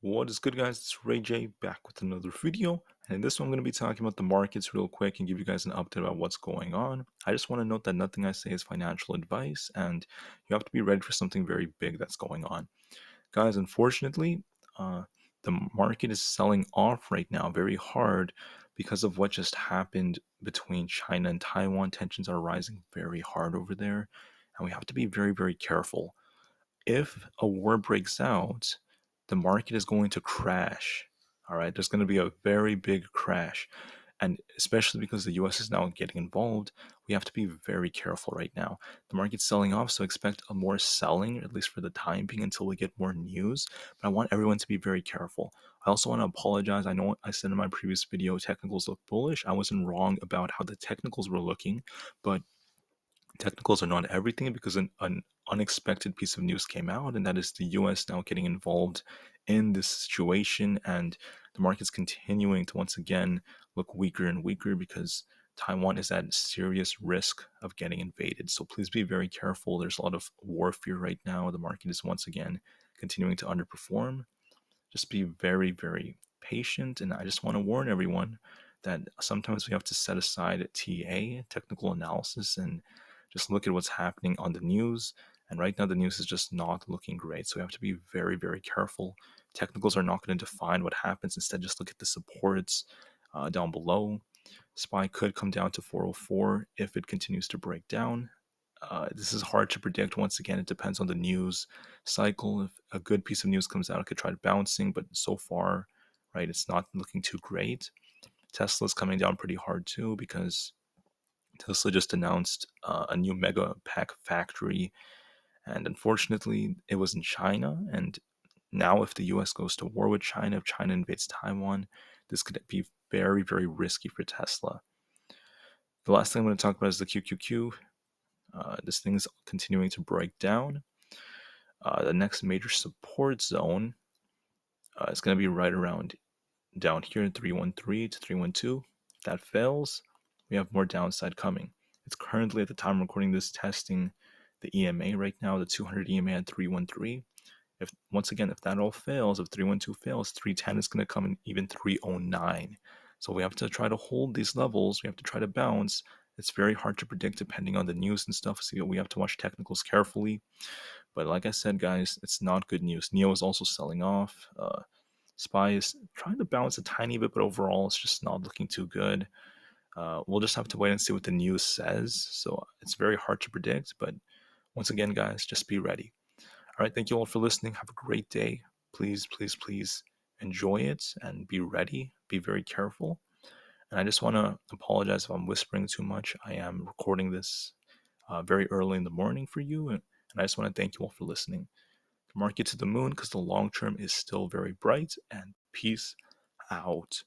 What is good, guys? It's Rey-Jay back with another video. And in this one, I'm going to be talking about the markets real quick and give you guys an update about what's going on. I just want to note that nothing I say is financial advice, and you have to be ready for something very big that's going on. Guys, unfortunately, the market is selling off right now very hard because of what just happened between China and Taiwan. Tensions are rising very hard over there, and we have to be very, very careful. If a war breaks out, the market is going to crash. All right, there's going to be a very big crash. And especially because the US is now getting involved, we have to be very careful right now. The market's selling off, so expect a more selling, at least for the time being, until we get more news. But I want everyone to be very careful. I also want to apologize. I know I said in my previous video technicals look bullish. I wasn't wrong about how the technicals were looking, but technicals are not everything because an unexpected piece of news came out, and that is the US now getting involved in this situation, and the market's continuing to once again look weaker and weaker because Taiwan is at serious risk of getting invaded. So please be very careful. There's a lot of war fear right now. The market is once again continuing to underperform. Just be very, very patient. And I just want to warn everyone that sometimes we have to set aside TA, technical analysis, and just look at what's happening on the news. And right now, the news is just not looking great. So we have to be very, very careful. Technicals are not going to define what happens. Instead, just look at the supports down below. SPY could come down to 404 if it continues to break down. This is hard to predict. Once again, it depends on the news cycle. If a good piece of news comes out, it could try bouncing, but so far, right, it's not looking too great. Tesla's coming down pretty hard too because Tesla just announced a new mega pack factory, and unfortunately, it was in China. And now, if the US goes to war with China, if China invades Taiwan, this could be very, very risky for Tesla. The last thing I'm going to talk about is the QQQ. This thing is continuing to break down. The next major support zone is going to be right around down here in 313 to 312. If that fails, we have more downside coming. It's currently, at the time recording this, testing the EMA right now, the 200 EMA at 313. If once again, if that all fails, if 312 fails, 310 is going to come in, even 309. So we have to try to hold these levels. We have to try to bounce. It's very hard to predict depending on the news and stuff. So we have to watch technicals carefully. But like I said, guys, it's not good news. NEO is also selling off. SPY is trying to bounce a tiny bit, but overall, it's just not looking too good. We'll just have to wait and see what the news says. So it's very hard to predict. But once again, guys, just be ready. All right, thank you all for listening. Have a great day. Please, please, please enjoy it and be ready. Be very careful. And I just want to apologize if I'm whispering too much. I am recording this very early in the morning for you, and I just want to thank you all for listening. The market to the moon because the long term is still very bright, and peace out.